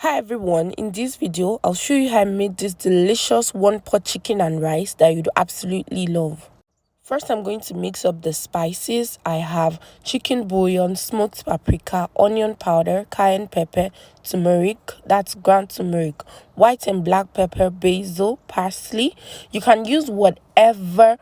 Hi everyone, in this video I'll show you how I made this delicious one pot chicken and rice that you'd absolutely love. First I'm going to mix up the spices. I have chicken bouillon, smoked paprika, onion powder, cayenne pepper, turmeric, that's ground turmeric, white and black pepper, basil, parsley. You can use whatever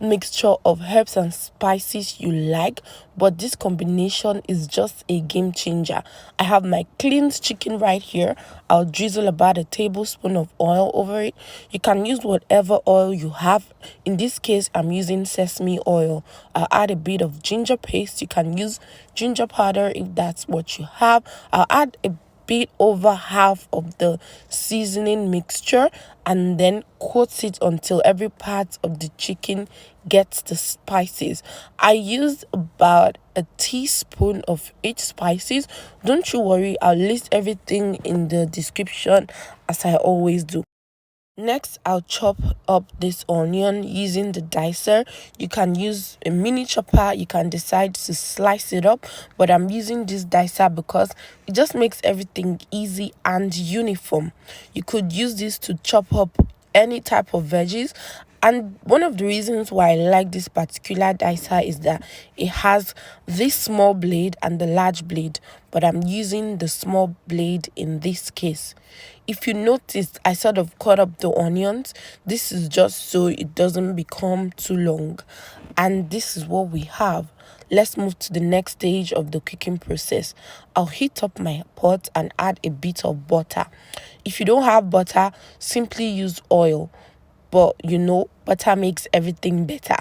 mixture of herbs and spices you like, but this combination is just a game changer. I have my cleaned chicken right here. I'll drizzle about a tablespoon of oil over it. You can use whatever oil you have. In this case I'm using sesame oil. I'll add a bit of ginger paste. You can use ginger powder if that's what you have. I'll add a bit over half of the seasoning mixture and then coat it until every part of the chicken gets the spices. I used about a teaspoon of each spices. Don't you worry, I'll list everything in the description as I always do. Next, I'll chop up this onion using the dicer. You can use a mini chopper. You can decide to slice it up, but I'm using this dicer because it just makes everything easy and uniform. You could use this to chop up any type of veggies. And one of the reasons why I like this particular dicer is that it has this small blade and the large blade, but I'm using the small blade in this case. If you notice, I sort of cut up the onions. This is just so it doesn't become too long. And this is what we have. Let's move to the next stage of the cooking process. I'll heat up my pot and add a bit of butter. If you don't have butter, simply use oil. But butter makes everything better.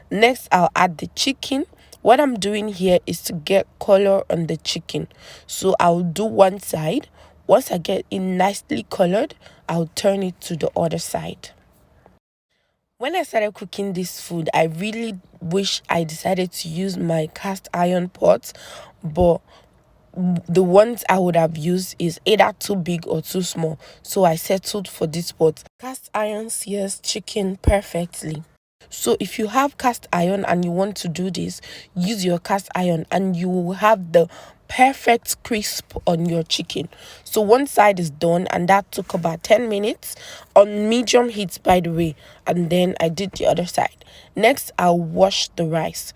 Next, I'll add the chicken. What I'm doing here is to get color on the chicken. So I'll do one side. Once I get it nicely colored, I'll turn it to the other side. When I started cooking this food, I really wish I decided to use my cast iron pot, but the ones I would have used is either too big or too small, so I settled for this pot. Cast iron sears chicken perfectly. So if you have cast iron and you want to do this, use your cast iron and you will have the perfect crisp on your chicken. So one side is done and that took about 10 minutes on medium heat, by the way, and then I did the other side. Next, I'll wash the rice.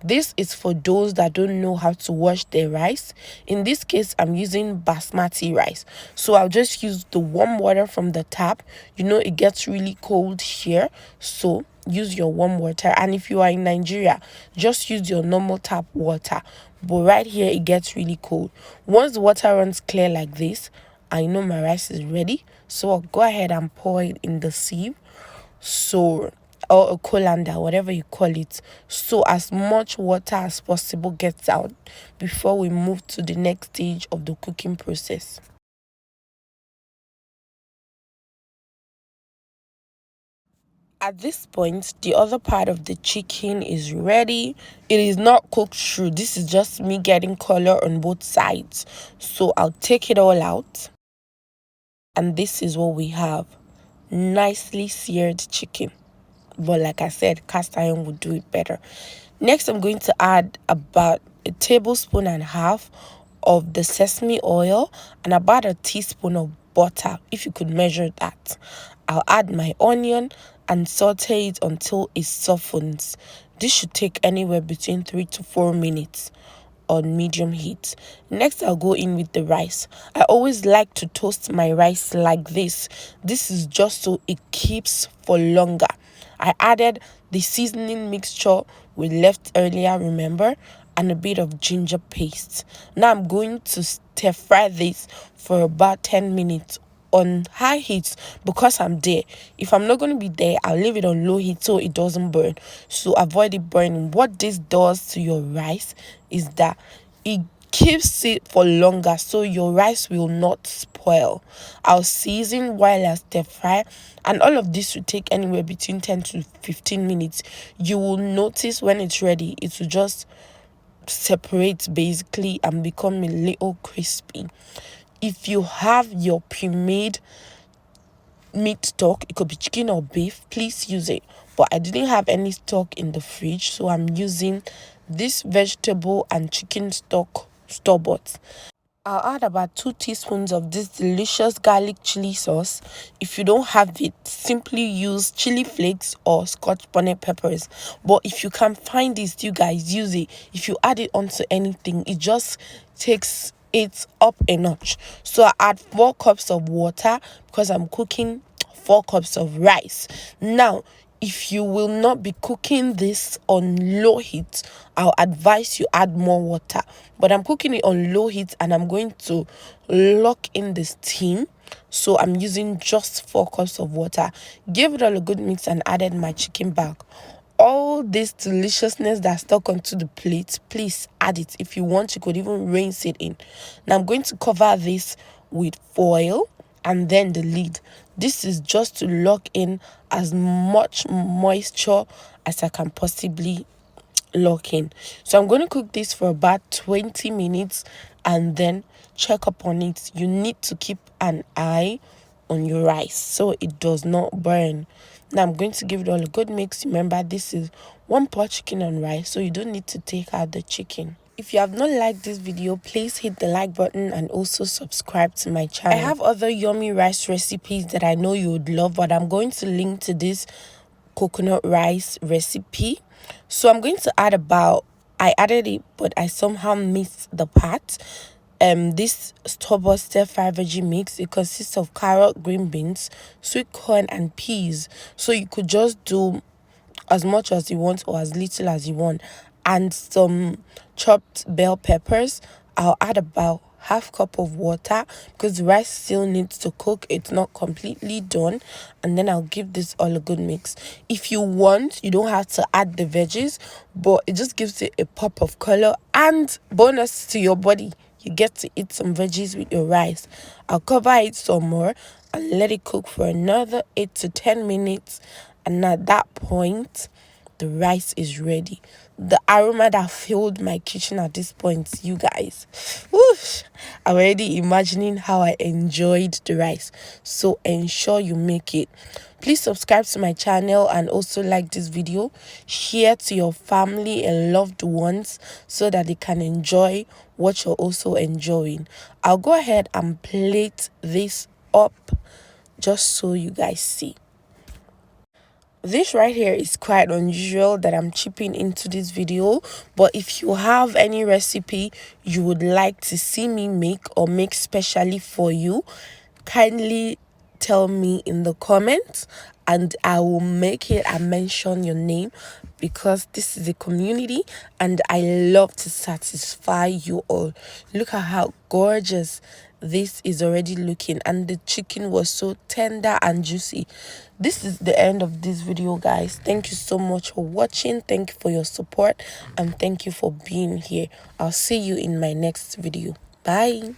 This is for those that don't know how to wash their rice. In this case, I'm using Basmati rice. So I'll just use the warm water from the tap. It gets really cold here. So use your warm water. And if you are in Nigeria, just use your normal tap water. But right here, it gets really cold. Once the water runs clear like this, I know my rice is ready. So I'll go ahead and pour it in the sieve. Or a colander, whatever you call it, so as much water as possible gets out before we move to the next stage of the cooking process. At this point, the other part of the chicken is ready. It is not cooked through. This is just me getting color on both sides. So I'll take it all out. And this is what we have. Nicely seared chicken. But like I said, cast iron would do it better. Next, I'm going to add about a tablespoon and a half of the sesame oil and about a teaspoon of butter, if you could measure that. I'll add my onion and saute it until it softens. This should take anywhere between 3 to 4 minutes on medium heat. Next, I'll go in with the rice. I always like to toast my rice like this. This is just so it keeps for longer. I added the seasoning mixture we left earlier, remember, and a bit of ginger paste. Now I'm going to stir fry this for about 10 minutes on high heat because I'm there. If I'm not going to be there, I'll leave it on low heat so it doesn't burn. So avoid it burning. What this does to your rice is that it keeps it for longer so your rice will not spoil. I'll season while I stir fry, and all of this will take anywhere between 10 to 15 minutes. You will notice when it's ready, it will just separate basically and become a little crispy. If you have your pre-made meat stock, it could be chicken or beef, please use it. But I didn't have any stock in the fridge, so I'm using this vegetable and chicken stock store-bought. I'll add about 2 teaspoons of this delicious garlic chili sauce. If you don't have it, simply use chili flakes or scotch bonnet peppers. But if you can find this, you guys use it. If you add it onto anything, it just takes it up a notch. So I add 4 cups of water because I'm cooking 4 cups of rice. Now, if you will not be cooking this on low heat, I'll advise you add more water. But I'm cooking it on low heat and I'm going to lock in the steam. So I'm using just 4 cups of water. Give it all a good mix and added my chicken back. All this deliciousness that stuck onto the plate, please add it. If you want, you could even rinse it in. Now I'm going to cover this with foil and then the lid. This is just to lock in as much moisture as I can possibly lock in. So I'm going to cook this for about 20 minutes and then check up on it. You need to keep an eye on your rice so it does not burn. Now I'm going to give it all a good mix. Remember, this is 1 pot chicken and rice, so you don't need to take out the chicken. If you have not liked this video, please hit the like button and also subscribe to my channel. I have other yummy rice recipes that I know you would love, but I'm going to link to this coconut rice recipe. So I'm going to add I added it, but I somehow missed the part. This store-bought stir-fry veggie mix, it consists of carrot, green beans, sweet corn and peas. So you could just do as much as you want or as little as you want, and some chopped bell peppers. I'll add about half cup of water because the rice still needs to cook. It's not completely done. And then I'll give this all a good mix. If you want, you don't have to add the veggies, but it just gives it a pop of color and bonus to your body. You get to eat some veggies with your rice. I'll cover it some more and let it cook for another 8 to 10 minutes. And at that point, the rice is ready. The aroma that filled my kitchen at this point, you guys, whoosh, I'm already imagining how I enjoyed the rice. So ensure you make it. Please subscribe to my channel and also like this video. Share to your family and loved ones so that they can enjoy what you're also enjoying. I'll go ahead and plate this up just so you guys see. This right here is quite unusual that I'm chipping into this video, but if you have any recipe you would like to see me make or make specially for you, kindly tell me in the comments and I will make it and mention your name, because this is a community and I love to satisfy you all. Look at how gorgeous this is already looking, and the chicken was so tender and juicy. This is the end of this video, guys. Thank you so much for watching. Thank you for your support and thank you for being here. I'll see you in my next video. Bye.